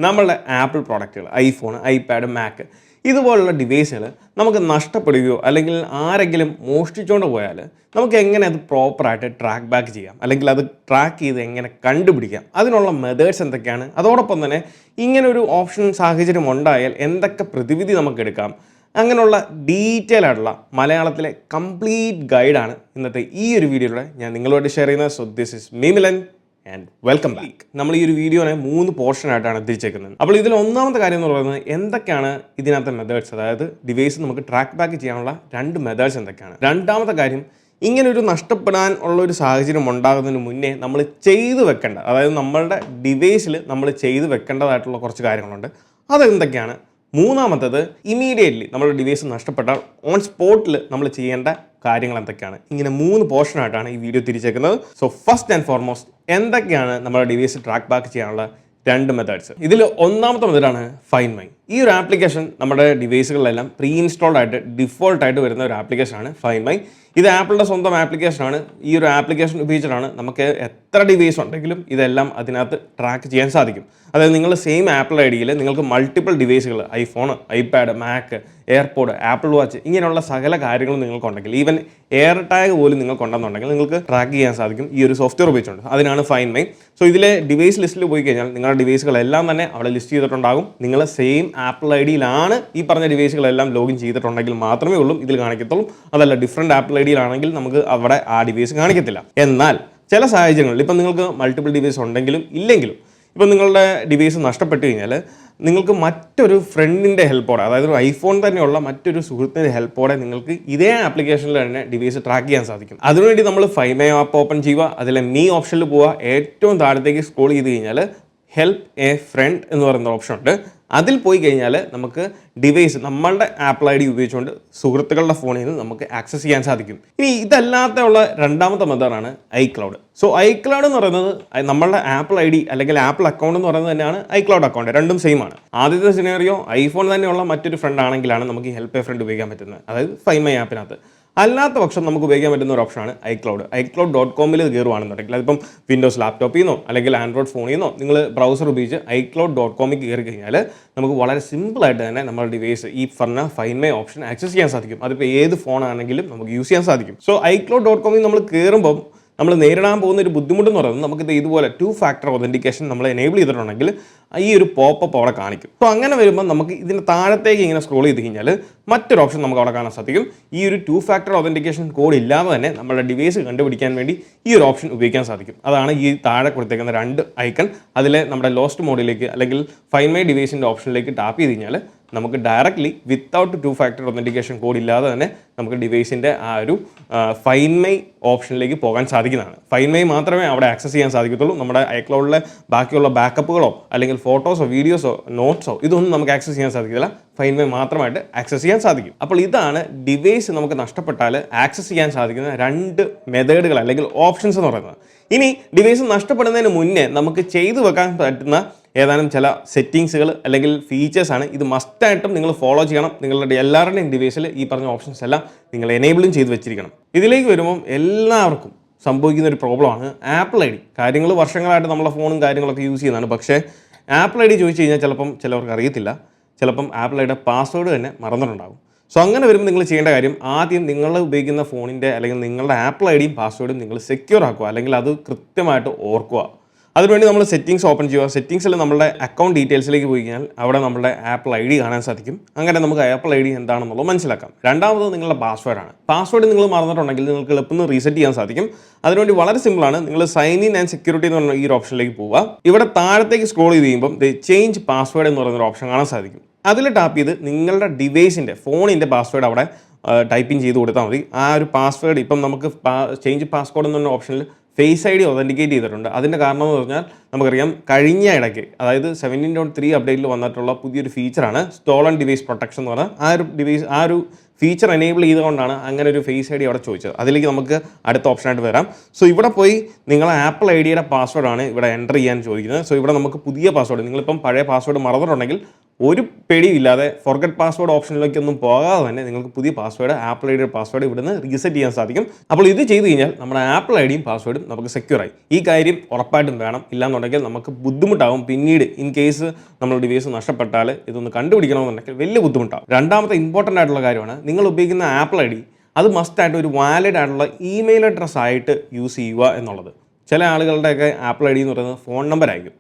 നമ്മളുടെ ആപ്പിൾ പ്രോഡക്റ്റുകൾ iPhone, iPad, മാക്ക് ഇതുപോലുള്ള ഡിവൈസുകൾ നമുക്ക് നഷ്ടപ്പെടുകയോ അല്ലെങ്കിൽ ആരെങ്കിലും മോഷ്ടിച്ചുകൊണ്ട് പോയാൽ നമുക്ക് എങ്ങനെ അത് പ്രോപ്പറായിട്ട് ട്രാക്ക് ബാക്ക് ചെയ്യാം, അല്ലെങ്കിൽ അത് ട്രാക്ക് ചെയ്ത് എങ്ങനെ കണ്ടുപിടിക്കാം, അതിനുള്ള മെത്തേഡ്സ് എന്തൊക്കെയാണ്, അതോടൊപ്പം തന്നെ ഇങ്ങനൊരു ഓപ്ഷൻ സാഹചര്യം ഉണ്ടായാൽ എന്തൊക്കെ പ്രതിവിധി നമുക്ക് എടുക്കാം, അങ്ങനെയുള്ള ഡീറ്റെയിൽ ആയിട്ടുള്ള മലയാളത്തിലെ കംപ്ലീറ്റ് ഗൈഡാണ് ഇന്നത്തെ ഈ ഒരു വീഡിയോയിലൂടെ ഞാൻ നിങ്ങളോട് ഷെയർ ചെയ്യുന്നത്. So this is me Milan and welcome back. നമ്മൾ ഈ ഒരു വീഡിയോനെ 3 പോർഷനായിട്ടാണ് തിരിച്ചേക്കുന്നത്. അപ്പോൾ ഇതിൽ ഒന്നാമത്തെ കാര്യം എന്ന് പറയുന്നത് എന്തൊക്കെയാണ് ഇതിനകത്തെ മെത്തേഡ്സ്, അതായത് ഡിവൈസ് നമുക്ക് ട്രാക്ക് ബാക്ക് ചെയ്യാനുള്ള 2 മെത്തേഡ്സ് എന്തൊക്കെയാണ്. രണ്ടാമത്തെ കാര്യം, ഇങ്ങനൊരു നഷ്ടപ്പെടാൻ ഉള്ള ഒരു സാഹചര്യം ഉണ്ടാകുന്നതിന് മുന്നേ നമ്മൾ ചെയ്തു വെക്കേണ്ട, അതായത് നമ്മളുടെ ഡിവൈസിൽ നമ്മൾ ചെയ്തു വെക്കേണ്ടതായിട്ടുള്ള കുറച്ച് കാര്യങ്ങളുണ്ട്, അതെന്തൊക്കെയാണ്. മൂന്നാമത്തത്, ഇമീഡിയറ്റ്ലി നമ്മുടെ ഡിവൈസ് നഷ്ടപ്പെട്ടാൽ ഓൺ സ്പോട്ടിൽ നമ്മൾ ചെയ്യേണ്ട കാര്യങ്ങൾ എന്തൊക്കെയാണ്. ഇങ്ങനെ 3 പോർഷനായിട്ടാണ് ഈ വീഡിയോ തിരിച്ചേക്കുന്നത്. സോ ഫസ്റ്റ് ആൻഡ് ഫോർമോസ്റ്റ് എന്തൊക്കെയാണ് നമ്മുടെ ഡിവൈസ് ട്രാക്ക് ബാക്ക് ചെയ്യാനുള്ള 2 മെത്തേഡ്സ്. ഇതിൽ ഒന്നാമത്തെ മെത്തേഡാണ് ഫൈൻഡ് മൈ. ഈ ഒരു ആപ്ലിക്കേഷൻ നമ്മുടെ ഡിവൈസുകളിലെല്ലാം പ്രീ ഇൻസ്റ്റാൾഡ് ആയിട്ട് ഡിഫോൾട്ടായിട്ട് വരുന്ന ഒരു ആപ്ലിക്കേഷനാണ് ഫൈൻഡ് മൈ. ഇത് ആപ്പിളിൻ്റെ സ്വന്തം ആപ്ലിക്കേഷനാണ്. ഈ ഒരു ആപ്ലിക്കേഷൻ ഉപയോഗിച്ചിട്ടാണ് നമുക്ക് എത്ര ഡിവൈസ് ഉണ്ടെങ്കിലും ഇതെല്ലാം അതിനകത്ത് ട്രാക്ക് ചെയ്യാൻ സാധിക്കും. അതായത് നിങ്ങൾ സെയിം ആപ്പിൾ ഐ ഡിയിൽ നിങ്ങൾക്ക് മൾട്ടിപ്പിൾ ഡിവൈസുകൾ, ഐഫോൺ, ഐപാഡ്, മാക്ക്, എയർപോഡ്, ആപ്പിൾ വാച്ച്, ഇങ്ങനെയുള്ള സകല കാര്യങ്ങളും നിങ്ങൾക്കുണ്ടെങ്കിൽ, ഈവൻ എയർ ടാഗ് പോലും നിങ്ങൾക്കുണ്ടെന്നുണ്ടെങ്കിൽ നിങ്ങൾക്ക് ട്രാക്ക് ചെയ്യാൻ സാധിക്കും ഈ ഒരു സോഫ്റ്റ്വെയർ ഉപയോഗിച്ചുകൊണ്ട്. അതിനാണ് ഫൈൻഡ് മൈ. സോ ഇതിലെ ഡിവൈസ് ലിസ്റ്റിൽ പോയി കഴിഞ്ഞാൽ നിങ്ങളുടെ ഡിവൈസുകളെല്ലാം തന്നെ അവിടെ ലിസ്റ്റ് ചെയ്തിട്ടുണ്ടാകും. നിങ്ങൾ സെയിം ആപ്പിൾ ഐ ഡിയിലാണ് ഈ പറഞ്ഞ ഡിവൈസുകളെല്ലാം ലോഗിൻ ചെയ്തിട്ടുണ്ടെങ്കിൽ മാത്രമേ ഉള്ളൂ ഇതിൽ കാണിക്കത്തുള്ളൂ. അതല്ല ഡിഫറൻറ്റ് ആപ്പിൾ ഐ ഡിയിലാണെങ്കിൽ നമുക്ക് അവിടെ ആ ഡിവൈസ് കാണിക്കത്തില്ല. എന്നാൽ ചില സാഹചര്യങ്ങളിൽ ഇപ്പം നിങ്ങൾക്ക് മൾട്ടിപ്പിൾ ഡിവൈസ് ഉണ്ടെങ്കിലും ഇല്ലെങ്കിലും ഇപ്പം നിങ്ങളുടെ ഡിവൈസ് നഷ്ടപ്പെട്ട് കഴിഞ്ഞാൽ നിങ്ങൾക്ക് മറ്റൊരു ഫ്രണ്ടിൻ്റെ ഹെൽപ്പോടെ, അതായത് ഒരു ഐഫോൺ തന്നെയുള്ള മറ്റൊരു സുഹൃത്തിൻ്റെ ഹെൽപ്പോടെ നിങ്ങൾക്ക് ഇതേ ആപ്ലിക്കേഷനിൽ തന്നെ ഡിവൈസ് ട്രാക്ക് ചെയ്യാൻ സാധിക്കും. അതിനുവേണ്ടി നമ്മൾ ഫൈൻഡ് മൈ ആപ്പ് ഓപ്പൺ ചെയ്യുക, അതിലെ മീ ഓപ്ഷനിൽ പോവുക, ഏറ്റവും താഴത്തേക്ക് സ്ക്രോൾ ചെയ്ത് കഴിഞ്ഞാൽ ഹെൽപ്പ് എ ഫ്രണ്ട് എന്ന് പറയുന്ന ഓപ്ഷൻ ഉണ്ട്. അതിൽ പോയി കഴിഞ്ഞാൽ നമുക്ക് ഡിവൈസ് നമ്മളുടെ ആപ്പിൾ ഐ ഡി ഉപയോഗിച്ചുകൊണ്ട് സുഹൃത്തുക്കളുടെ ഫോണിൽ നിന്ന് നമുക്ക് ആക്സസ് ചെയ്യാൻ സാധിക്കും. ഇനി ഇതല്ലാത്തുള്ള രണ്ടാമത്തെ മെത്തേഡാണ് ഐക്ലൗഡ്. സോ ഐക്ലൗഡ് എന്ന് പറയുന്നത് നമ്മളുടെ ആപ്പിൾ ഐ ഡി അല്ലെങ്കിൽ ആപ്പിൾ അക്കൗണ്ട് എന്ന് പറയുന്നത് തന്നെയാണ് ഐക്ലൗഡ് അക്കൗണ്ട്. രണ്ടും സെയിം ആണ്. ആദ്യത്തെ സിനാരിയോ ഐഫോൺ തന്നെയുള്ള മറ്റൊരു ഫ്രണ്ട് ആണെങ്കിലാണ് നമുക്ക് ഈ ഹെൽപ്പ് എ ഫ്രണ്ട് ഉപയോഗിക്കാൻ പറ്റുന്നത്, അതായത് ഫൈൻഡ് മൈ ആപ്പിനകത്ത്. അല്ലാത്ത പക്ഷം നമുക്ക് ഉപയോഗിക്കാൻ പറ്റുന്ന ഒരു ഓപ്ഷനാണ് iCloud.com കയറുവാണെന്നുണ്ടെങ്കിൽ, അതിപ്പം വിൻഡോസ് ലാപ്ടോപ്പിൽ നിന്നോ അല്ലെങ്കിൽ ആൻഡ്രോയിഡ് ഫോണിൽ നിന്നോ നിങ്ങൾ ബ്രൗസർ ഉപയോഗിച്ച് iCloud.com കയറി കഴിഞ്ഞാൽ നമുക്ക് വളരെ സിമ്പിളായിട്ട് തന്നെ നമ്മുടെ ഡിവൈസ് ഈ പറഞ്ഞ ഫൈൻഡ് മൈ ഓപ്ഷൻ ആക്സസ് ചെയ്യാൻ സാധിക്കും. അതിപ്പോൾ ഏത് ഫോണാണെങ്കിലും നമുക്ക് യൂസ് ചെയ്യാൻ സാധിക്കും. സോ iCloud.com നമ്മൾ കയറുമ്പം നമ്മൾ നേരിടാൻ പോകുന്ന ഒരു ബുദ്ധിമുട്ടെന്ന് പറയുന്നത് നമുക്കിത് ഇതുപോലെ 2 ഫാക്ടർ ഒതൻറ്റിക്കേഷൻ നമ്മൾ എനേബിൾ ചെയ്തിട്ടുണ്ടെങ്കിൽ ഈ ഒരു പോപ്പപ്പ് അവിടെ കാണിക്കും. അപ്പോൾ അങ്ങനെ വരുമ്പോൾ നമുക്ക് ഇതിന് താഴത്തേക്ക് ഇങ്ങനെ സ്ക്രോൾ ചെയ്ത് കഴിഞ്ഞാൽ മറ്റൊരു ഓപ്ഷൻ നമുക്ക് അവിടെ കാണാൻ സാധിക്കും. ഈ ഒരു 2 ഫാക്ടർ ഒതൻറ്റിക്കേഷൻ കോഡ് ഇല്ലാതെ തന്നെ നമ്മുടെ ഡിവൈസ് കണ്ടുപിടിക്കാൻ വേണ്ടി ഈ ഒരു ഓപ്ഷൻ ഉപയോഗിക്കാൻ സാധിക്കും. അതാണ് ഈ താഴെ കൊടുത്തേക്കുന്ന 2 ഐക്കൺ. അതിലെ നമ്മുടെ ലോസ്റ്റ് മോഡിലേക്ക് അല്ലെങ്കിൽ ഫൈൻഡ് മൈ ഡിവൈസിൻ്റെ ഓപ്ഷനിലേക്ക് ടാപ്പ് ചെയ്ത് കഴിഞ്ഞാൽ നമുക്ക് directly without 2 factor authentication code ഇല്ലാതെ തന്നെ നമുക്ക് ഡിവൈസിൻ്റെ ആ ഒരു ഫൈൻഡ് മൈ ഓപ്ഷനിലേക്ക് പോകാൻ സാധിക്കുന്നതാണ്. ഫൈൻഡ് മൈ മാത്രമേ അവിടെ ആക്സസ് ചെയ്യാൻ സാധിക്കത്തുള്ളൂ. നമ്മുടെ ഐക്ലൗഡിലെ ബാക്കിയുള്ള ബാക്കപ്പുകളോ അല്ലെങ്കിൽ ഫോട്ടോസോ വീഡിയോസോ നോട്ട്സോ ഇതൊന്നും നമുക്ക് ആക്സസ് ചെയ്യാൻ സാധിക്കില്ല. ഫൈൻഡ് മൈ മാത്രമായിട്ട് ആക്സസ് ചെയ്യാൻ സാധിക്കും. അപ്പോൾ ഇതാണ് ഡിവൈസ് നമുക്ക് നഷ്ടപ്പെട്ടാൽ ആക്സസ് ചെയ്യാൻ സാധിക്കുന്ന 2 മെത്തേഡുകൾ അല്ലെങ്കിൽ ഓപ്ഷൻസ് എന്ന് പറയുന്നത്. ഇനി ഡിവൈസ് നഷ്ടപ്പെടുന്നതിന് മുന്നേ നമുക്ക് ചെയ്തു വെക്കാൻ പറ്റുന്ന ഏതാനും ചില സെറ്റിങ്സുകൾ അല്ലെങ്കിൽ ഫീച്ചേഴ്സാണ്. ഇത് മസ്റ്റായിട്ടും നിങ്ങൾ ഫോളോ ചെയ്യണം. നിങ്ങളുടെ എല്ലാവരുടെയും ഡിവൈസിൽ ഈ പറഞ്ഞ ഓപ്ഷൻസ് എല്ലാം നിങ്ങൾ എനേബിളും ചെയ്ത് വെച്ചിരിക്കണം. ഇതിലേക്ക് വരുമ്പം എല്ലാവർക്കും സംഭവിക്കുന്ന ഒരു പ്രോബ്ലമാണ് ആപ്പിൾ ഐ ഡി. കാര്യങ്ങൾ വർഷങ്ങളായിട്ട് നമ്മളെ ഫോണും കാര്യങ്ങളൊക്കെ യൂസ് ചെയ്യുന്നതാണ്. പക്ഷേ ആപ്പിൾ ഐ ഡി ചോദിച്ചു കഴിഞ്ഞാൽ ചിലപ്പം ചിലവർക്ക് അറിയത്തില്ല, ചിലപ്പം ആപ്പിൾ ഐഡിയുടെ പാസ്വേഡ് തന്നെ മറന്നിട്ടുണ്ടാകും. സോ അങ്ങനെ വരുമ്പോൾ നിങ്ങൾ ചെയ്യേണ്ട കാര്യം, ആദ്യം നിങ്ങൾ ഉപയോഗിക്കുന്ന ഫോണിൻ്റെ അല്ലെങ്കിൽ നിങ്ങളുടെ ആപ്പിൾ ഐ ഡിയും പാസ്വേഡും നിങ്ങൾ സെക്യൂർ ആക്കുക, അല്ലെങ്കിൽ അത് കൃത്യമായിട്ട് ഓർക്കുക. അതിനുവേണ്ടി നമ്മൾ സെറ്റിങ്സ് ഓപ്പൺ ചെയ്യുക. സെറ്റിങ്സിൽ നമ്മുടെ അക്കൗണ്ട് ഡീറ്റെയിൽസിലേക്ക് പോയി കഴിഞ്ഞാൽ അവിടെ നമ്മുടെ ആപ്പിൾ ഐ ഡി കാണാൻ സാധിക്കും. അങ്ങനെ നമുക്ക് ആപ്പിൾ ഐ ഡി എന്താണെന്നുള്ളത് മനസ്സിലാക്കാം. രണ്ടാമത് നിങ്ങളുടെ പാസ്വേഡാണ്. പാസ്വേഡ് നിങ്ങൾ മറന്നിട്ടുണ്ടെങ്കിൽ നിങ്ങൾക്ക് എളുപ്പം റീസെറ്റ് ചെയ്യാൻ സാധിക്കും. അതിനുവേണ്ടി വളരെ സിമ്പിളാണ്. നിങ്ങൾ സൈൻ ഇൻ ആൻഡ് സെക്യൂരിറ്റി എന്ന് പറഞ്ഞ ഈ ഒരു ഓപ്ഷനിലേക്ക് പോവുക. ഇവിടെ താഴത്തേക്ക് സ്ക്രോൾ ചെയ്ത് കഴിയുമ്പോൾ ചേഞ്ച് പാസ്വേഡ് എന്ന് പറയുന്ന ഒരു ഓപ്ഷൻ കാണാൻ സാധിക്കും. അതിൽ ടാപ്പ് ചെയ്ത് നിങ്ങളുടെ ഡിവൈസിൻ്റെ ഫോണിൻ്റെ പാസ്വേഡ് അവിടെ ടൈപ്പിംഗ് ചെയ്ത് കൊടുത്താൽ മതി. ആ ഒരു പാസ്വേഡ് ഇപ്പം നമുക്ക് ചേഞ്ച് പാസ്വേഡ് എന്ന് പറഞ്ഞ ഓപ്ഷനിൽ ഫേസ് ഐ ഡി ഒതൻറ്റിക്കേറ്റ് ചെയ്തിട്ടുണ്ട്. അതിൻ്റെ കാരണം എന്ന് പറഞ്ഞാൽ നമുക്കറിയാം കഴിഞ്ഞ ഇടയ്ക്ക്, അതായത് 17.3 അപ്ഡേറ്റിൽ വന്നിട്ടുള്ള പുതിയൊരു ഫീച്ചറാണ് സ്റ്റോളൺ ഡിവൈസ് പ്രൊട്ടക്ഷൻ എന്ന് പറഞ്ഞാൽ ആ ഒരു ഫീച്ചർ എനേബിൾ ചെയ്തുകൊണ്ടാണ് അങ്ങനെ ഒരു ഫേസ് ഐ ഡി അവിടെ ചോദിച്ചത്. അതിലേക്ക് നമുക്ക് അടുത്ത ഓപ്ഷനായിട്ട് വരാം. സോ ഇവിടെ പോയി നിങ്ങൾ ആപ്പിൾ ഐ ഡിയുടെ പാസ്വേഡാണ് ഇവിടെ എൻ്റർ ചെയ്യാൻ ചോദിക്കുന്നത്. സോ ഇവിടെ നമുക്ക് പുതിയ പാസ്വേഡ്, നിങ്ങളിപ്പം പഴയ പാസ്വേഡ് മറന്നിട്ടുണ്ടെങ്കിൽ ഒരു പേടിയില്ലാതെ ഫോർഗറ്റ് പാസ്വേഡ് ഓപ്ഷനിലേക്കൊന്നും പോകാതെ തന്നെ നിങ്ങൾക്ക് പുതിയ പാസ്വേഡ് ആപ്പിൾ ഐ ഡിയുടെ പാസ്വേഡ് ഇവിടുന്ന് റീസെറ്റ് ചെയ്യാൻ സാധിക്കും. അപ്പോൾ ഇത് ചെയ്ത് കഴിഞ്ഞാൽ നമ്മുടെ ആപ്പിൾ ഐ ഡിയും പാസ്വേഡും നമുക്ക് സെക്യൂറായി. ഈ കാര്യം ഉറപ്പായിട്ടും വേണം. ഇല്ലാന്നുണ്ടെങ്കിൽ നമുക്ക് ബുദ്ധിമുട്ടാവും. പിന്നീട് ഇൻ കേസ് നമ്മൾ ഡിവൈസ് നഷ്ടപ്പെട്ടാൽ ഇതൊന്ന് കണ്ടുപിടിക്കണമെന്നുണ്ടെങ്കിൽ വലിയ ബുദ്ധിമുട്ടാവും. രണ്ടാമത്തെ ഇമ്പോർട്ടൻ്റ് ആയിട്ടുള്ള കാര്യമാണ് നിങ്ങൾ ഉപയോഗിക്കുന്ന ആപ്പിൾ ഐ ഡി അത് മസ്റ്റായിട്ട് ഒരു വാലിഡ് ആയിട്ടുള്ള ഇമെയിൽ അഡ്രസ്സ് ആയിട്ട് യൂസ് ചെയ്യുക എന്നുള്ളത്. ചില ആളുകളുടെയൊക്കെ ആപ്പിൾ ഐ ഡി എന്ന് പറയുന്നത് ഫോൺ നമ്പർ ആയിരിക്കും.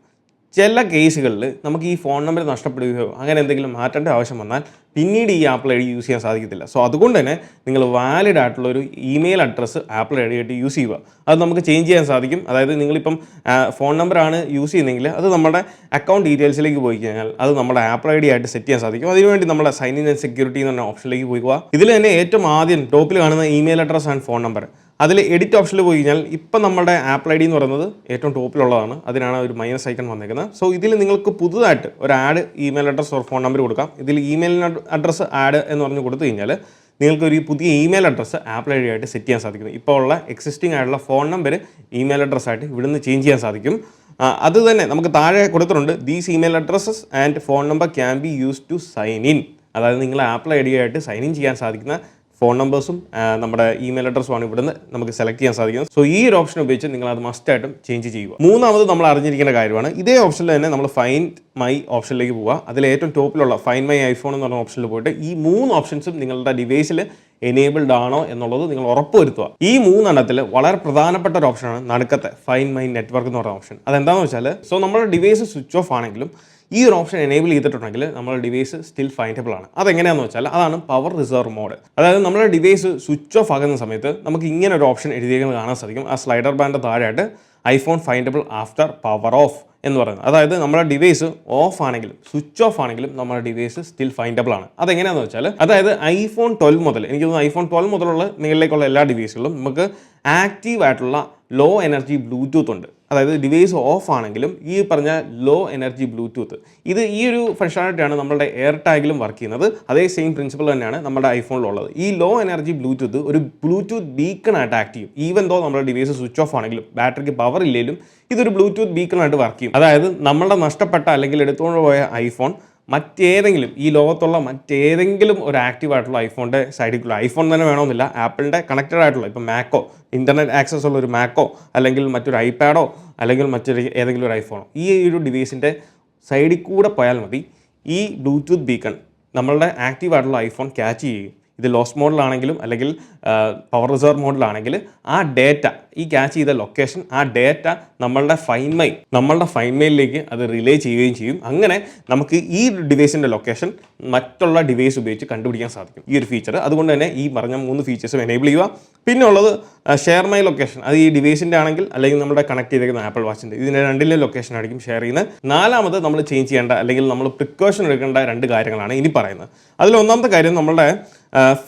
ചില കേസുകളിൽ നമുക്ക് ഈ ഫോൺ നമ്പർ നഷ്ടപ്പെടുകയോ അങ്ങനെ എന്തെങ്കിലും മാറ്റേണ്ട ആവശ്യം വന്നാൽ പിന്നീട് ഈ ആപ്പിൾ ഐ ഡി യൂസ് ചെയ്യാൻ സാധിക്കത്തില്ല. സോ അതുകൊണ്ട് തന്നെ നിങ്ങൾ വാലിഡ് ആയിട്ടുള്ള ഒരു email address apple I D ആയിട്ട് യൂസ് ചെയ്യുക. അത് നമുക്ക് ചേഞ്ച് ചെയ്യാൻ സാധിക്കും. അതായത് നിങ്ങളിപ്പം ഫോൺ നമ്പറാണ് യൂസ് ചെയ്യുന്നതെങ്കിൽ അത് നമ്മുടെ അക്കൗണ്ട് ഡീറ്റെയിൽസിലേക്ക് പോയി കഴിഞ്ഞാൽ അത് നമ്മുടെ ആപ്പിൾ ഐ ഡി ആയിട്ട് സെറ്റ് ചെയ്യാൻ സാധിക്കും. അതിനുവേണ്ടി നമ്മുടെ സൈൻ ഇൻ ആൻഡ് സെക്യൂരിറ്റി എന്ന് പറഞ്ഞ ഓപ്ഷനിലേക്ക് പോയിക്കുക. ഇതിൽ തന്നെ ഏറ്റവും ആദ്യം ടോപ്പിൽ കാണുന്ന email address and phone number, അതിൽ എഡിറ്റ് ഓപ്ഷനിൽ പോയി കഴിഞ്ഞാൽ ഇപ്പം നമ്മുടെ ആപ്പിൾ ഐ ഡി എന്ന് പറയുന്നത് ഏറ്റവും ടോപ്പിലുള്ളതാണ്. അതിനാണ് ഒരു മൈനസ് ഐക്കൺ വന്നേക്കുന്നത്. സോ ഇതിൽ നിങ്ങൾക്ക് പുതുതായിട്ട് ഒരു add email address or phone number കൊടുക്കാം. ഇതിൽ ഇമെയിൽ അഡ്രസ്സ് ആഡ് എന്ന് പറഞ്ഞ് കൊടുത്തു കഴിഞ്ഞാൽ നിങ്ങൾക്ക് ഒരു പുതിയ email address apple I D ആയിട്ട് സെറ്റ് ചെയ്യാൻ സാധിക്കും. ഇപ്പോൾ ഉള്ള എക്സിസ്റ്റിംഗ് ആയിട്ടുള്ള ഫോൺ നമ്പർ ഇമെയിൽ അഡ്രസ്സായിട്ട് ഇവിടുന്ന് ചേഞ്ച് ചെയ്യാൻ സാധിക്കും. അത് തന്നെ നമുക്ക് താഴെ കൊടുത്തിട്ടുണ്ട്, these email addresses and phone number can be use to sign in. അതായത് നിങ്ങൾ ആപ്പിൾ ഐ ഡി ആയിട്ട് സൈൻ ഇൻ ചെയ്യാൻ സാധിക്കുന്ന ഫോൺ നമ്പേഴ്സും നമ്മുടെ ഇമെയിൽ അഡ്രസ്സുമാണ് ഇവിടുന്ന് നമുക്ക് സെലക്ട് ചെയ്യാൻ സാധിക്കുന്നത്. സോ ഈ ഒരു ഓപ്ഷൻ ഉപയോഗിച്ച് നിങ്ങൾ അത് മസ്റ്റായിട്ടും ചേഞ്ച് ചെയ്യുക. മൂന്നാമത് നമ്മൾ അറിഞ്ഞിരിക്കേണ്ട കാര്യമാണ്, ഇതേ ഓപ്ഷനിൽ തന്നെ നമ്മൾ ഫൈൻഡ് മൈ ഓപ്ഷനിലേക്ക് പോവുക. അതിൽ ഏറ്റവും ടോപ്പിലുള്ള ഫൈൻഡ് മൈ ഐഫോൺ എന്ന് പറഞ്ഞ ഓപ്ഷനിൽ പോയിട്ട് ഈ 3 ഓപ്ഷൻസും നിങ്ങളുടെ ഡിവൈസിൽ എനേബിൾഡ് ആണോ എന്നുള്ളത് നിങ്ങൾ ഉറപ്പുവരുത്തുക. ഈ 3 എണ്ണത്തിൽ വളരെ പ്രധാനപ്പെട്ട ഒരു ഓപ്ഷനാണ് നടുക്കത്തെ ഫൈൻഡ് മൈ നെറ്റ്വർക്ക് എന്ന് പറയുന്ന ഓപ്ഷൻ. അതെന്താണെന്ന് വെച്ചാൽ, സോ നമ്മുടെ ഡിവൈസ് സ്വിച്ച് ഓഫ് ആണെങ്കിലും ഈ ഒരു ഓപ്ഷൻ എനേബിൾ ചെയ്തിട്ടുണ്ടെങ്കിൽ നമ്മുടെ ഡിവൈസ് സ്റ്റിൽ ഫൈൻഡബിൾ ആണ്. അതെങ്ങനെയാണെന്ന് വെച്ചാൽ അതാണ് പവർ റിസർവ് മോഡ്. അതായത് നമ്മുടെ ഡിവൈസ് സ്വിച്ച് ഓഫ് ആകുന്ന സമയത്ത് നമുക്ക് ഇങ്ങനെ ഒരു ഓപ്ഷൻ എഴുതിയേക്കുന്നത് കാണാൻ സാധിക്കും. ആ സ്ലൈഡർ ബാൻഡ് താഴെയായിട്ട് ഐഫോൺ ഫൈൻഡബിൾ ആഫ്റ്റർ പവർ ഓഫ് എന്ന് പറയുന്നത്. അതായത് നമ്മുടെ ഡിവൈസ് ഓഫ് ആണെങ്കിലും സ്വിച്ച് ഓഫ് ആണെങ്കിലും നമ്മുടെ ഡിവൈസ് സ്റ്റിൽ ഫൈൻഡബിൾ ആണ്. അതെങ്ങനെയാണെന്ന് വെച്ചാൽ, അതായത് ഐഫോൺ 12 മുതൽ എനിക്ക് തോന്നുന്നു ഐഫോൺ 12 മുതലുള്ള നിങ്ങളിലേക്കുള്ള എല്ലാ ഡിവൈസുകളും നമുക്ക് ആക്റ്റീവ് ആയിട്ടുള്ള ലോ എനർജി ബ്ലൂടൂത്ത് ഉണ്ട്. അതായത് ഡിവൈസ് ഓഫ് ആണെങ്കിലും ഈ പറഞ്ഞ ലോ എനർജി ബ്ലൂടൂത്ത്, ഇത് ഈ ഒരു ഫംഗ്ഷനാലിറ്റിയാണ് നമ്മുടെ എയർ ടാഗിലും വർക്ക് ചെയ്യുന്നത്. അതേ സെയിം പ്രിൻസിപ്പിൾ തന്നെയാണ് നമ്മുടെ ഐഫോണിലുള്ളത്. ഈ ലോ എനർജി ബ്ലൂടൂത്ത് ഒരു ബ്ലൂടൂത്ത് ബീക്കൺ ആയിട്ട് ആക്ട് ചെയ്യും. ഈവൻ ദോ നമ്മുടെ ഡിവൈസ് സ്വിച്ച് ഓഫ് ആണെങ്കിലും ബാറ്ററിക്ക് പവർ ഇല്ലെങ്കിലും ഇതൊരു ബ്ലൂടൂത്ത് ബീക്കൺ ആയിട്ട് വർക്ക് ചെയ്യും. അതായത് നമ്മളുടെ നഷ്ടപ്പെട്ട അല്ലെങ്കിൽ എടുത്തുകൊണ്ട് പോയ ഐഫോൺ മറ്റേതെങ്കിലും ഈ ലോകത്തുള്ള മറ്റേതെങ്കിലും ഒരു ആക്റ്റീവ് ആയിട്ടുള്ള ഐഫോണിൻ്റെ സൈഡിൽ, ഐഫോൺ തന്നെ വേണമെന്നില്ല, ആപ്പിളിൻ്റെ കണക്റ്റഡ് ആയിട്ടുള്ള ഇപ്പോൾ മാക്കോ, ഇൻ്റർനെറ്റ് ആക്സസ് ഉള്ള ഒരു മാക്കോ അല്ലെങ്കിൽ മറ്റൊരു ഐപാഡോ അല്ലെങ്കിൽ മറ്റൊരു ഏതെങ്കിലും ഒരു ഐഫോണോ, ഈ ഒരു ഡിവൈസിൻ്റെ സൈഡിൽ കൂടെ പോയാൽ മതി ഈ ബ്ലൂടൂത്ത് ബീക്കൺ നമ്മളുടെ ആക്റ്റീവ് ആയിട്ടുള്ള ഐഫോൺ ക്യാച്ച് ചെയ്യും. ഇത് ലോസ്റ്റ് മോഡിലാണെങ്കിലും അല്ലെങ്കിൽ പവർ റിസർവ് മോഡിലാണെങ്കിൽ ആ ഡേറ്റ, ഈ ക്യാച്ച് ചെയ്ത ലൊക്കേഷൻ, ആ ഡേറ്റ നമ്മളുടെ ഫൈൻ മെയിലിലേക്ക് അത് റിലേ ചെയ്യുകയും ചെയ്യും. അങ്ങനെ നമുക്ക് ഈ ഡിവൈസിൻ്റെ ലൊക്കേഷൻ മറ്റുള്ള ഡിവൈസ് ഉപയോഗിച്ച് കണ്ടുപിടിക്കാൻ സാധിക്കും ഈ ഒരു ഫീച്ചർ. അതുകൊണ്ട് തന്നെ ഈ പറഞ്ഞ 3 ഫീച്ചേഴ്സും എനേബിൾ ചെയ്യുക. പിന്നെ ഉള്ളത് ഷെയർ മൈ ലൊക്കേഷൻ. അത് ഈ ഡിവൈസിൻ്റെ ആണെങ്കിൽ അല്ലെങ്കിൽ നമ്മുടെ കണക്ട് ചെയ്തേക്കുന്ന ആപ്പിൾ വാച്ചിൻ്റെ, ഇതിൻ്റെ രണ്ടിലെ ലൊക്കേഷൻ ആയിരിക്കും ഷെയർ ചെയ്യുന്നത്. നാലാമത് നമ്മൾ ചേഞ്ച് ചെയ്യേണ്ട അല്ലെങ്കിൽ നമ്മൾ പ്രിക്കോഷൻ എടുക്കേണ്ട 2 കാര്യങ്ങളാണ് ഇനി പറയുന്നത്. അതിൽ ഒന്നാമത്തെ കാര്യം നമ്മളുടെ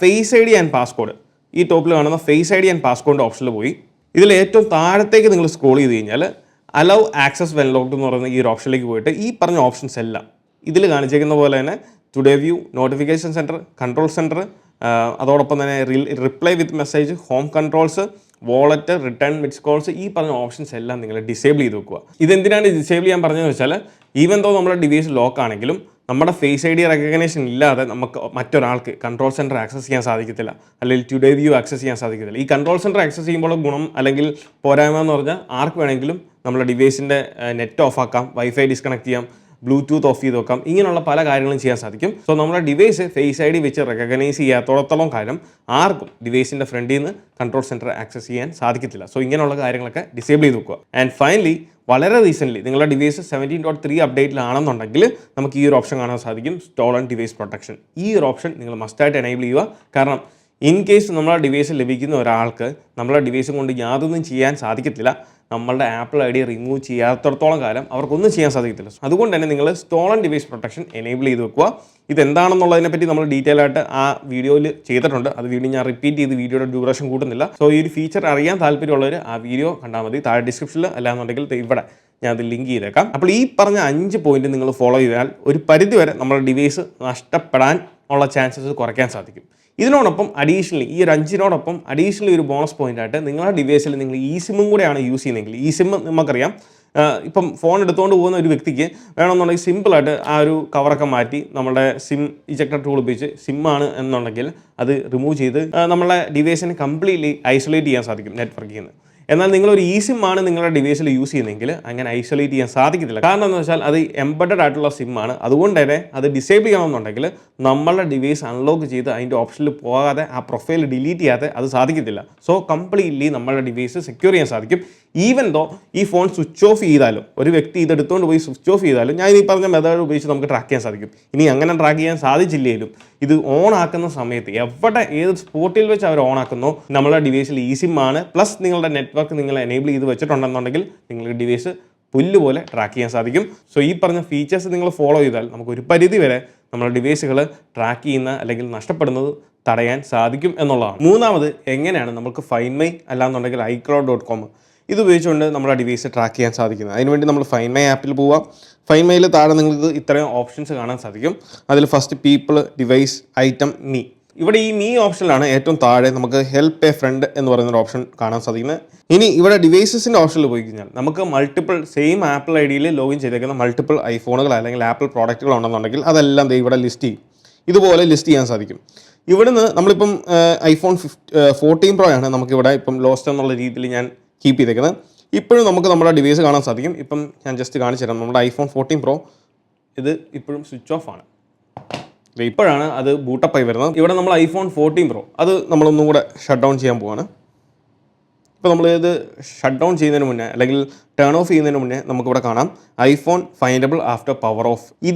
face I D and passcode. ഈ ടോപ്പിൽ കാണുന്ന ഫേസ് ഐ ഡി ആൻഡ് പാസ്കോഡിൻ്റെ ഓപ്ഷനിൽ പോയി ഇതിൽ ഏറ്റവും താഴത്തേക്ക് നിങ്ങൾ സ്ക്രോൾ ചെയ്ത് കഴിഞ്ഞാൽ അലൗ ആക്സസ് വെൻ ലോക്ക്ഡ് എന്ന് പറയുന്ന ഈ ഒരു ഓപ്ഷനിലേക്ക് പോയിട്ട് ഈ പറഞ്ഞ ഓപ്ഷൻസ് എല്ലാം ഇതിൽ കാണിച്ചേക്കുന്ന പോലെ തന്നെ today view, notification centre, control centre, അതോടൊപ്പം തന്നെ reply with message, home controls, wallet, return miss calls, ഈ പറഞ്ഞ ഓപ്ഷൻസ് എല്ലാം നിങ്ങൾ ഡിസേബിൾ ചെയ്ത് വെക്കുക. ഇതെന്തിനാണ് ഡിസേബിൾ ചെയ്യാൻ പറഞ്ഞതെന്ന് വെച്ചാൽ, ഈവൻ ദോ നമ്മുടെ ഡിവൈസ് ലോക്ക് ആണെങ്കിലും നമ്മുടെ ഫേസ് ഐ ഡി റെക്കഗ്നേഷൻ ഇല്ലാതെ നമുക്ക് മറ്റൊരാൾക്ക് കൺട്രോൾ സെൻറ്റർ ആക്സസ് ചെയ്യാൻ സാധിക്കത്തില്ല, അല്ലെങ്കിൽ ടുഡേ വ്യൂ ആക്സസ് ചെയ്യാൻ സാധിക്കത്തില്ല. ഈ കൺട്രോൾ സെൻറ്റർ ആക്സസ് ചെയ്യുമ്പോൾ ഗുണം അല്ലെങ്കിൽ പോരായ്മ എന്ന് പറഞ്ഞാൽ ആർക്ക് വേണമെങ്കിലും നമ്മുടെ ഡിവൈസിൻ്റെ നെറ്റ് ഓഫ് ആക്കാം, വൈഫൈ ഡിസ്കണക്ട് ചെയ്യാം, ബ്ലൂടൂത്ത് ഓഫ് ചെയ്ത് വെക്കാം, ഇങ്ങനെയുള്ള പല കാര്യങ്ങളും ചെയ്യാൻ സാധിക്കും. സോ നമ്മുടെ ഡിവൈസ് ഫേസ് ഐ ഡി വെച്ച് റെക്കഗ്നൈസ് ചെയ്യാത്തോളത്തോളം കാലം ആർക്കും ഡിവൈസിൻ്റെ ഫ്രണ്ടിൽ നിന്ന് കൺട്രോൾ സെൻറ്റർ ആക്സസ് ചെയ്യാൻ സാധിക്കത്തില്ല. സോ ഇങ്ങനെയുള്ള കാര്യങ്ങളൊക്കെ ഡിസേബിൾ ചെയ്ത് വെക്കുക. ആൻഡ് ഫൈനലി വളരെ റീസെൻ്റ്ലി നിങ്ങളുടെ ഡിവൈസ് 17.3 അപ്ഡേറ്റിലാണെന്നുണ്ടെങ്കിൽ നമുക്ക് ഈ ഒരു ഓപ്ഷൻ കാണാൻ സാധിക്കും, സ്റ്റോളൺ ഡിവൈസ് പ്രൊട്ടക്ഷൻ. ഈ ഒരു ഓപ്ഷൻ നിങ്ങൾ മസ്റ്റായിട്ട് എനേബിൾ ചെയ്യുക. കാരണം ഇൻ കേസ് നമ്മളെ ഡിവൈസ് ലഭിക്കുന്ന ഒരാൾക്ക് നമ്മളെ ഡിവൈസ് കൊണ്ട് യാതൊന്നും ചെയ്യാൻ സാധിക്കത്തില്ല. നമ്മളുടെ ആപ്പിൾ ഐ ഡി റിമൂവ് ചെയ്യാത്തടത്തോളം കാലം അവർക്കൊന്നും ചെയ്യാൻ സാധിക്കത്തില്ല. അതുകൊണ്ട് തന്നെ നിങ്ങൾ സ്റ്റോളൺ ഡിവൈസ് പ്രൊട്ടക്ഷൻ എനേബിൾ ചെയ്ത് വെക്കുക. ഇതെന്താണെന്നുള്ളതിനെപ്പറ്റി നമ്മൾ ഡീറ്റെയിൽ ആയിട്ട് ആ വീഡിയോയിൽ ചെയ്തിട്ടുണ്ട്. അത് വീഡിയോ ഞാൻ റിപ്പീറ്റ് ചെയ്ത് വീഡിയോയുടെ ഡ്യൂറേഷൻ കൂട്ടുന്നില്ല. സോ ഈ ഒരു ഫീച്ചർ അറിയാൻ താല്പര്യമുള്ളവർ ആ വീഡിയോ കണ്ടാൽ മതി. താഴെ ഡിസ്ക്രിപ്ഷനിൽ അല്ലാന്നുണ്ടെങ്കിൽ ഇവിടെ ഞാൻ അത് ലിങ്ക് ചെയ്തേക്കാം. അപ്പോൾ ഈ പറഞ്ഞ 5 പോയിന്റ് നിങ്ങൾ ഫോളോ ചെയ്താൽ ഒരു പരിധിവരെ നമ്മുടെ ഡിവൈസ് നഷ്ടപ്പെടാൻ ഉള്ള ചാൻസസ് കുറയ്ക്കാൻ സാധിക്കും. ഇതിനോടൊപ്പം അഡീഷണലി ഈ ഒരു 5നോടൊപ്പം അഡീഷണലി ഒരു ബോണസ് പോയിന്റ് ആയിട്ട് നിങ്ങളുടെ ഡിവൈസിൽ നിങ്ങൾ ഈ സിമ്മും കൂടെയാണ് യൂസ് ചെയ്യുന്നതെങ്കിൽ, ഈ സിം നമുക്കറിയാം ഇപ്പം ഫോൺ എടുത്തുകൊണ്ട് പോകുന്ന ഒരു വ്യക്തിക്ക് വേണമെന്നുണ്ടെങ്കിൽ സിമ്പിളായിട്ട് ആ ഒരു കവറൊക്കെ മാറ്റി നമ്മുടെ സിം ഇജക്ടർ ടൂൾ ഉപയോഗിച്ച് സിമ്മാണ് എന്നുണ്ടെങ്കിൽ അത് റിമൂവ് ചെയ്ത് നമ്മളെ ഡിവൈസിനെ കംപ്ലീറ്റ്ലി ഐസൊലേറ്റ് ചെയ്യാൻ സാധിക്കും നെറ്റ്വർക്കിൽ നിന്ന്. എന്നാൽ നിങ്ങളൊരു ഈ സിമ്മാണ് നിങ്ങളുടെ ഡിവൈസിൽ യൂസ് ചെയ്യുന്നതെങ്കിൽ അങ്ങനെ ഐസൊലേറ്റ് ചെയ്യാൻ സാധിക്കത്തില്ല. കാരണം എന്ന് വെച്ചാൽ അത് എംബഡഡ് ആയിട്ടുള്ള സിമ്മാണ്. അതുകൊണ്ട് തന്നെ അത് ഡിസേബിൾ ചെയ്യണമെന്നുണ്ടെങ്കിൽ നമ്മളുടെ ഡിവൈസ് അൺലോക്ക് ചെയ്ത് അതിൻ്റെ ഓപ്ഷനിൽ പോകാതെ ആ പ്രൊഫൈൽ ഡിലീറ്റ് ചെയ്യാതെ അത് സാധിക്കത്തില്ല. സോ കംപ്ലീറ്റ്ലി നമ്മളുടെ ഡിവൈസ് സെക്യൂർ ചെയ്യാൻ സാധിക്കും. ഈവൻ ദോ ഈ ഫോൺ സ്വിച്ച് ഓഫ് ചെയ്താലും, ഒരു വ്യക്തി ഇത് എടുത്തുകൊണ്ട് പോയി സ്വിച്ച് ഓഫ് ചെയ്താലും ഞാൻ ഈ പറഞ്ഞ മെത്തേഡ് ഉപയോഗിച്ച് നമുക്ക് ട്രാക്ക് ചെയ്യാൻ സാധിക്കും. ഇനി അങ്ങനെ ട്രാക്ക് ചെയ്യാൻ സാധിച്ചില്ലെങ്കിലും ഇത് ഓൺ ആക്കുന്ന സമയത്ത് എവിടെ ഏത് സ്പോട്ടിൽ വെച്ച് അവർ ഓൺ ആക്കുന്നോ നമ്മളുടെ ഡിവൈസിൽ ഈ സിമ്മാണ് പ്ലസ് നിങ്ങളുടെ നെറ്റ്വർക്ക് നിങ്ങൾ എനേബിൾ ചെയ്ത് വെച്ചിട്ടുണ്ടെന്നുണ്ടെങ്കിൽ നിങ്ങൾക്ക് ഡിവൈസ് പുല്ലുപോലെ ട്രാക്ക് ചെയ്യാൻ സാധിക്കും. സോ ഈ പറഞ്ഞ ഫീച്ചേഴ്സ് നിങ്ങൾ ഫോളോ ചെയ്താൽ നമുക്ക് ഒരു പരിധി വരെ നമ്മുടെ ഡിവൈസുകൾ ട്രാക്ക് ചെയ്യുന്ന അല്ലെങ്കിൽ നഷ്ടപ്പെടുന്നത് തടയാൻ സാധിക്കും എന്നുള്ളതാണ്. മൂന്നാമത്, എങ്ങനെയാണ് നമുക്ക് ഫൈൻഡ് മൈ അല്ലാന്നുണ്ടെങ്കിൽ iCloud.com ഇത് ഉപയോഗിച്ചുകൊണ്ട് നമ്മുടെ ഡിവൈസ് ട്രാക്ക് ചെയ്യാൻ സാധിക്കുന്നത്. അതിനുവേണ്ടി നമ്മൾ ഫൈൻഡ് മൈ ആപ്പിൽ പോവാം. ഫൈൻഡ് മൈയിൽ താഴെ നിങ്ങൾക്ക് ഇത്രയും ഓപ്ഷൻസ് കാണാൻ സാധിക്കും. അതിൽ first people, device, item, me. ഇവിടെ ഈ മീ ഓപ്ഷനിലാണ് ഏറ്റവും താഴെ നമുക്ക് ഹെൽപ്പ് എ ഫ്രണ്ട് എന്ന് പറയുന്നൊരു ഓപ്ഷൻ കാണാൻ സാധിക്കുന്നത്. ഇനി ഇവിടെ ഡിവൈസസിൻ്റെ ഓപ്ഷനിൽ പോയി കഴിഞ്ഞാൽ നമുക്ക് multiple same apple ID login ചെയ്തേക്കുന്ന മൾട്ടിപ്പിൾ ഐഫോണുകൾ അല്ലെങ്കിൽ ആപ്പിൾ പ്രോഡക്റ്റുകൾ ഉണ്ടെന്നുണ്ടെങ്കിൽ അതെല്ലാം ഇവിടെ ലിസ്റ്റ് ചെയ്യും. ഇതുപോലെ ലിസ്റ്റ് ചെയ്യാൻ സാധിക്കും. ഇവിടുന്ന് നമ്മളിപ്പം iPhone 14 Pro ആണ് നമുക്കിവിടെ ഇപ്പം ലോസ്റ്റ് എന്നുള്ള രീതിയിൽ ഞാൻ കീപ്പ് ചെയ്തേക്കുന്നത്. ഇപ്പോഴും നമുക്ക് നമ്മുടെ ഡിവൈസ് കാണാൻ സാധിക്കും. ഇപ്പം ഞാൻ ജസ്റ്റ് കാണിച്ചു തരാം. നമ്മുടെ iPhone 14 Pro ഇത് ഇപ്പോഴും സ്വിച്ച് ഓഫ് ആണ്. ഇപ്പോഴാണ് അത് ബൂട്ടപ്പായി വരുന്നത്. ഇവിടെ നമ്മൾ iPhone 14 Pro അത് നമ്മളൊന്നും കൂടെ ഷട്ട് ഡൗൺ ചെയ്യാൻ പോവാണ്. ഇപ്പോൾ നമ്മൾ ഇത് ഷട്ട് ഡൗൺ ചെയ്യുന്നതിന് മുന്നേ അല്ലെങ്കിൽ ടേൺ ഓഫ് ചെയ്യുന്നതിന് മുന്നേ നമുക്കിവിടെ കാണാം iPhone ഫൈൻഡബിൾ ആഫ്റ്റർ പവർ ഓഫ്.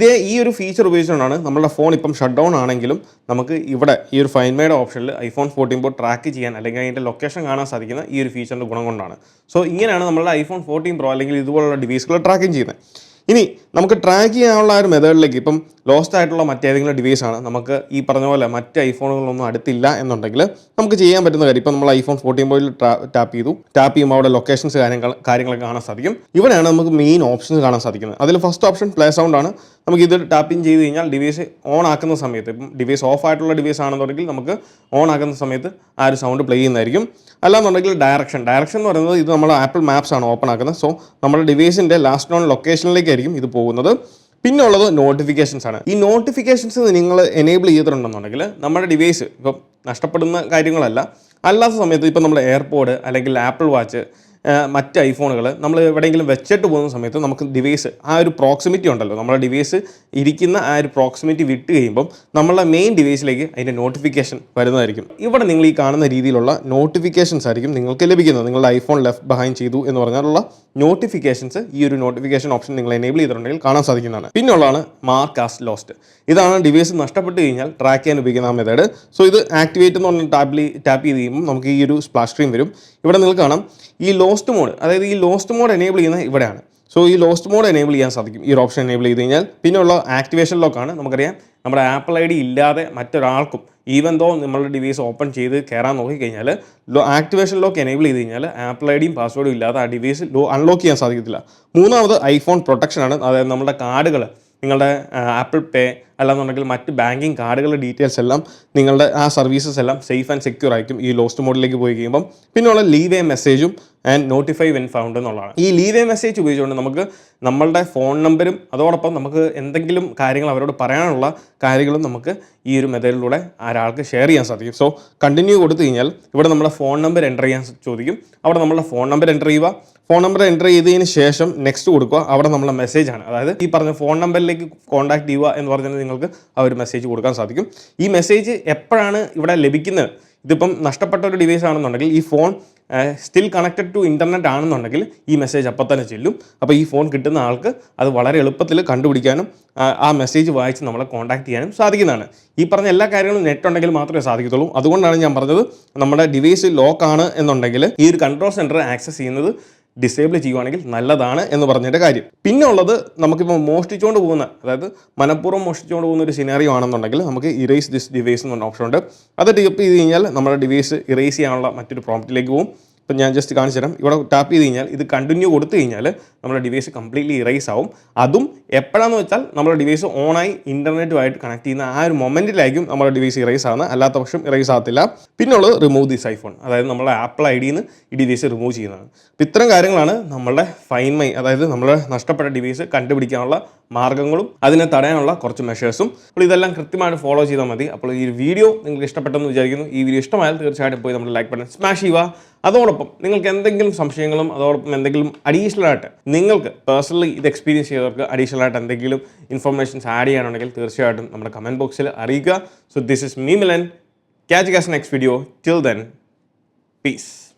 ഈ ഒരു ഫീച്ചർ ഉപയോഗിച്ചുകൊണ്ടാണ് നമ്മുടെ ഫോൺ ഇപ്പം ഷട്ട് ഡൗൺ ആണെങ്കിലും നമുക്ക് ഇവിടെ ഈ ഒരു ഫൈൻഡ് മൈയുടെ ഓപ്ഷനിൽ iPhone 14 Pro ട്രാക്ക് ചെയ്യാൻ അല്ലെങ്കിൽ അതിൻ്റെ ലൊക്കേഷൻ കാണാൻ സാധിക്കുന്ന ഈ ഒരു ഫീച്ചറിൻ്റെ ഗുണം കൊണ്ടാണ്. സോ ഇങ്ങനെയാണ് നമ്മളുടെ iPhone 14 Pro അല്ലെങ്കിൽ ഇതുപോലുള്ള ഡിവൈസുകൾ ട്രാക്കിംഗ് ചെയ്യുന്നത്. ഇനി നമുക്ക് ട്രാക്ക് ചെയ്യാനുള്ള ആ ഒരു മെത്തേഡിലേക്ക് ഇപ്പം ലോസ്റ്റ് ആയിട്ടുള്ള മറ്റേതെങ്കിലും ഡിവൈസാണ് നമുക്ക് ഈ പറഞ്ഞ പോലെ മറ്റ് ഐഫോണുകളൊന്നും അടുത്തില്ല എന്നുണ്ടെങ്കിൽ നമുക്ക് ചെയ്യാൻ പറ്റുന്ന കാര്യം ഇപ്പം നമ്മൾ iPhone 14 Proയിൽ ടാപ്പ് ചെയ്യുമ്പോൾ അവിടെ ലൊക്കേഷൻസ് കാര്യങ്ങളൊക്കെ കാണാൻ സാധിക്കും. ഇവിടെയാണ് നമുക്ക് മെയിൻ ഓപ്ഷൻസ് കാണാൻ സാധിക്കുന്നത്. അതിൽ ഫസ്റ്റ് ഓപ്ഷൻ പ്ലേ സൗണ്ട് ആണ്. നമുക്ക് ഇത് ടാപ്പിംഗ് ചെയ്ത് കഴിഞ്ഞാൽ ഡിവൈസ് ഓൺ ആക്കുന്ന സമയത്ത് ഇപ്പം ഡിവൈസ് ഓഫ് ആയിട്ടുള്ള ഡിവൈസ് ആണെന്നുണ്ടെങ്കിൽ നമുക്ക് ഓൺ ആക്കുന്ന സമയത്ത് ആ ഒരു സൗണ്ട് പ്ലേ ചെയ്യുന്നതായിരിക്കും. അല്ലാന്നുണ്ടെങ്കിൽ ഡയറക്ഷൻ എന്ന് പറയുന്നത് ഇത് നമ്മുടെ ആപ്പിൾ മാപ്സ് ആണ് ഓപ്പൺ ആക്കുന്നത്. സോ നമ്മുടെ ഡിവൈസിൻ്റെ ലാസ്റ്റ് നോൺ ലൊക്കേഷനിലേക്കായിരിക്കും ഇത് പോകുന്നത്. പിന്നെ ഉള്ളത് നോട്ടിഫിക്കേഷൻസ് ആണ്. ഈ നോട്ടിഫിക്കേഷൻസ് നിങ്ങൾ എനേബിൾ ചെയ്തിട്ടുണ്ടെന്നുണ്ടെങ്കിൽ നമ്മുടെ ഡിവൈസ് ഇപ്പം നഷ്ടപ്പെടുന്ന കാര്യങ്ങളല്ല. അല്ലാത്ത സമയത്ത് ഇപ്പം നമ്മൾ എയർപോഡ് അല്ലെങ്കിൽ ആപ്പിൾ വാച്ച് മറ്റ് ഐഫോണുകൾ നമ്മൾ എവിടെയെങ്കിലും വെച്ചിട്ട് പോകുന്ന സമയത്ത് നമുക്ക് ഡിവൈസ് ആ ഒരു പ്രോക്സിമിറ്റി ഉണ്ടല്ലോ, നമ്മുടെ ഡിവൈസ് ഇരിക്കുന്ന ആ ഒരു പ്രോക്സിമിറ്റി വിട്ട് കഴിയുമ്പം നമ്മളുടെ മെയിൻ ഡിവൈസിലേക്ക് അതിൻ്റെ നോട്ടിഫിക്കേഷൻ വരുന്നതായിരിക്കും. ഇവിടെ നിങ്ങൾ ഈ കാണുന്ന രീതിയിലുള്ള നോട്ടിഫിക്കേഷൻസ് ആയിരിക്കും നിങ്ങൾക്ക് ലഭിക്കുന്നത്. നിങ്ങളുടെ ഐഫോൺ ലെഫ്റ്റ് ബിഹൈൻഡ് ചെയ്തു എന്ന് പറഞ്ഞാലുള്ള നോട്ടിഫിക്കേഷൻസ് ഈ ഒരു നോട്ടിഫിക്കേഷൻ ഓപ്ഷൻ നിങ്ങൾ എനേബിൾ ചെയ്തിട്ടുണ്ടെങ്കിൽ കാണാൻ സാധിക്കുന്നതാണ്. പിന്നുള്ളതാണ് മാർക്ക് ആസ് ലോസ്റ്റ്. ഇതാണ് ഡിവൈസ് നഷ്ടപ്പെട്ട് കഴിഞ്ഞാൽ ട്രാക്ക് ചെയ്യാൻ ഉപയോഗിക്കുന്ന ആ മെത്തേഡ്. സോ ഇത് ആക്ടിവേറ്റ് എന്ന് പറഞ്ഞാൽ ടാപ്പ് ചെയ്ത് കഴിയുമ്പോൾ നമുക്ക് ഈ ഒരു സ്പ്ലാഷ് സ്ക്രീൻ വരും. ഇവിടെ നിങ്ങൾക്ക് കാണാം ഈ ലോസ്റ്റ് മോഡ്, അതായത് ഈ ലോസ്റ്റ് മോഡ് എനേബിൾ ചെയ്യുന്നത് ഇവിടെയാണ്. സോ ഈ ലോസ്റ്റ് മോഡ് എനേബിൾ ചെയ്യാൻ സാധിക്കും ഈ ഒരു ഓപ്ഷൻ എനേബിൾ ചെയ്ത് കഴിഞ്ഞാൽ. പിന്നെയുള്ള ആക്ടിവേഷൻ ലോക്കാണ്. നമുക്കറിയാം നമ്മുടെ ആപ്പിൾ ID ഇല്ലാതെ മറ്റൊരാൾക്കും ഈവൻ ദോ നമ്മളുടെ ഡിവൈസ് ഓപ്പൺ ചെയ്ത് കയറാൻ നോക്കിക്കഴിഞ്ഞാൽ ആക്ടിവേഷൻ ലോക്ക് എനേബിൾ ചെയ്ത് കഴിഞ്ഞാൽ ആപ്പിൾ IDയും പാസ്വേഡും ഇല്ലാതെ ആ ഡിവൈസ് അൺലോക്ക് ചെയ്യാൻ സാധിക്കത്തില്ല. മൂന്നാമത് ഐഫോൺ പ്രൊട്ടക്ഷൻ ആണ്. അതായത് നമ്മുടെ കാർഡുകൾ, നിങ്ങളുടെ ആപ്പിൾ പേ അല്ലാന്നുണ്ടെങ്കിൽ മറ്റ് ബാങ്കിങ് കാർഡുകളുടെ ഡീറ്റെയിൽസ് എല്ലാം നിങ്ങളുടെ ആ സർവീസസ് എല്ലാം സേഫ് ആൻഡ് സെക്യൂർ ആയിരിക്കും ഈ ലോസ്റ്റ് മോഡിലേക്ക് പോയി കഴിയുമ്പം. പിന്നെയുള്ള ലീവ് എ മെസ്സേജും ആൻഡ് നോട്ടിഫൈ വെൻ ഫൗണ്ട് എന്നുള്ളതാണ്. ഈ ലീവ് എ മെസ്സേജ് ഉപയോഗിച്ചുകൊണ്ട് നമുക്ക് നമ്മളുടെ ഫോൺ നമ്പരും അതോടൊപ്പം നമുക്ക് എന്തെങ്കിലും കാര്യങ്ങൾ അവരോട് പറയാനുള്ള കാര്യങ്ങളും നമുക്ക് ഈ ഒരു മെത്തേഡിലൂടെ ഒരാൾക്ക് ഷെയർ ചെയ്യാൻ സാധിക്കും. സോ കണ്ടിന്യൂ കൊടുത്തു കഴിഞ്ഞാൽ ഇവിടെ നമ്മുടെ ഫോൺ നമ്പർ എൻ്റർ ചെയ്യാൻ ചോദിക്കും. അവിടെ നമ്മളുടെ ഫോൺ നമ്പർ എൻ്റർ ചെയ്യുക. ഫോൺ നമ്പർ എൻ്റർ ചെയ്തതിന് ശേഷം നെക്സ്റ്റ് കൊടുക്കുക. അവിടെ നമ്മളെ മെസ്സേജാണ്, അതായത് ഈ പറഞ്ഞ ഫോൺ നമ്പറിലേക്ക് കോൺടാക്ട് ചെയ്യുക എന്ന് പറഞ്ഞാൽ നിങ്ങൾക്ക് ആ ഒരു മെസ്സേജ് കൊടുക്കാൻ സാധിക്കും. ഈ മെസ്സേജ് എപ്പോഴാണ് ഇവിടെ ലഭിക്കുന്നത്? ഇതിപ്പം നഷ്ടപ്പെട്ട ഒരു ഡിവൈസ് ആണെന്നുണ്ടെങ്കിൽ ഈ phone still connected to internet ആണെന്നുണ്ടെങ്കിൽ ഈ മെസ്സേജ് അപ്പം തന്നെ ചെല്ലും. അപ്പോൾ ഈ ഫോൺ കിട്ടുന്ന ആൾക്ക് അത് വളരെ എളുപ്പത്തിൽ കണ്ടുപിടിക്കാനും ആ മെസ്സേജ് വായിച്ച് നമ്മളെ കോൺടാക്ട് ചെയ്യാനും സാധിക്കുന്നതാണ്. ഈ പറഞ്ഞ എല്ലാ കാര്യങ്ങളും നെറ്റ് ഉണ്ടെങ്കിൽ മാത്രമേ സാധിക്കത്തുള്ളൂ. അതുകൊണ്ടാണ് ഞാൻ പറഞ്ഞത് നമ്മുടെ ഡിവൈസ് ലോക്ക് ആണ് എന്നുണ്ടെങ്കിൽ ഈ ഒരു കൺട്രോൾ സെൻറ്റർ ആക്സസ് ചെയ്യുന്നത് ഡിസേബിൾ ചെയ്യുവാണെങ്കിൽ നല്ലതാണ് എന്ന് പറഞ്ഞതിൻ്റെ കാര്യം. പിന്നെ ഉള്ളത് നമുക്കിപ്പോൾ മോഷ്ടിച്ചുകൊണ്ട് പോകുന്ന, അതായത് മനഃപൂർവ്വം മോഷ്ടിച്ചുകൊണ്ട് പോകുന്ന ഒരു സിനാറിയോ ആണെന്നുണ്ടെങ്കിൽ നമുക്ക് ഇറേസ് ദിസ് ഡിവൈസ് എന്ന് പറഞ്ഞ ഓപ്ഷൻ ഉണ്ട്. അത് ടാപ്പ് ചെയ്ത് കഴിഞ്ഞാൽ നമ്മുടെ ഡിവൈസ് ഇറേസ് ചെയ്യാനുള്ള മറ്റൊരു പ്രോംപ്റ്റിലേക്ക് പോകും. ഇപ്പം ഞാൻ ജസ്റ്റ് കാണിച്ചു തരാം. ഇവിടെ ടാപ്പ് ചെയ്ത് കഴിഞ്ഞാൽ ഇത് കണ്ടിന്യൂ കൊടുത്തു കഴിഞ്ഞാൽ നമ്മുടെ ഡിവൈസ് കംപ്ലീറ്റ്ലി ഇറേസ് ആവും. അതും എപ്പോഴാണെന്ന് വെച്ചാൽ നമ്മുടെ ഡിവൈസ് ഓണായി ഇൻ്റർനെറ്റുമായിട്ട് കണക്ട് ചെയ്യുന്ന ആ ഒരു മൊമെൻറ്റിലായിരിക്കും നമ്മുടെ ഡിവൈസ് ഇറേസ് ആവുന്നത്, അല്ലാത്ത പക്ഷം ഇറേസ് ആകത്തില്ല. പിന്നുള്ളത് റിമൂവ് ദിസ് ഐഫോൺ, അതായത് നമ്മുടെ ആപ്പിൾ ID ന്ന് ഈ ഡിവൈസ് റിമൂവ് ചെയ്യുന്നതാണ്. അപ്പോൾ ഇത്തരം കാര്യങ്ങളാണ് നമ്മളുടെ ഫൈൻഡ് മൈ, അതായത് നമ്മുടെ നഷ്ടപ്പെട്ട ഡിവൈസ് കണ്ടുപിടിക്കാനുള്ള മാർഗ്ഗങ്ങളും അതിനെ തടയാനുള്ള കുറച്ച് മെഷേഴ്സും. അപ്പോൾ ഇതെല്ലാം കൃത്യമായിട്ട് ഫോളോ ചെയ്താൽ മതി. അപ്പോൾ ഈ വീഡിയോ നിങ്ങൾക്ക് ഇഷ്ടപ്പെട്ടെന്ന് വിചാരിക്കുന്നു. ഈ വീഡിയോ ഇഷ്ടമായാൽ തീർച്ചയായിട്ടും പോയി നമ്മുടെ ലൈക്ക് ബട്ടൺ സ്മാഷ് ചെയ്യുക. അതോടൊപ്പം നിങ്ങൾക്ക് എന്തെങ്കിലും സംശയങ്ങളും അതോടൊപ്പം എന്തെങ്കിലും അഡീഷണൽ ആയിട്ട് നിങ്ങൾക്ക് പേഴ്സണലി ഇത് എക്സ്പീരിയൻസ് ചെയ്തവർക്ക് അഡീഷണൽ ആയിട്ട് എന്തെങ്കിലും ഇൻഫർമേഷൻസ് ആഡ് ചെയ്യാനുണ്ടെങ്കിൽ തീർച്ചയായിട്ടും നമ്മുടെ കമൻറ്റ് ബോക്സിൽ അറിയിക്കുക. So this is me Milan. Catch you guys next video. Till then, peace.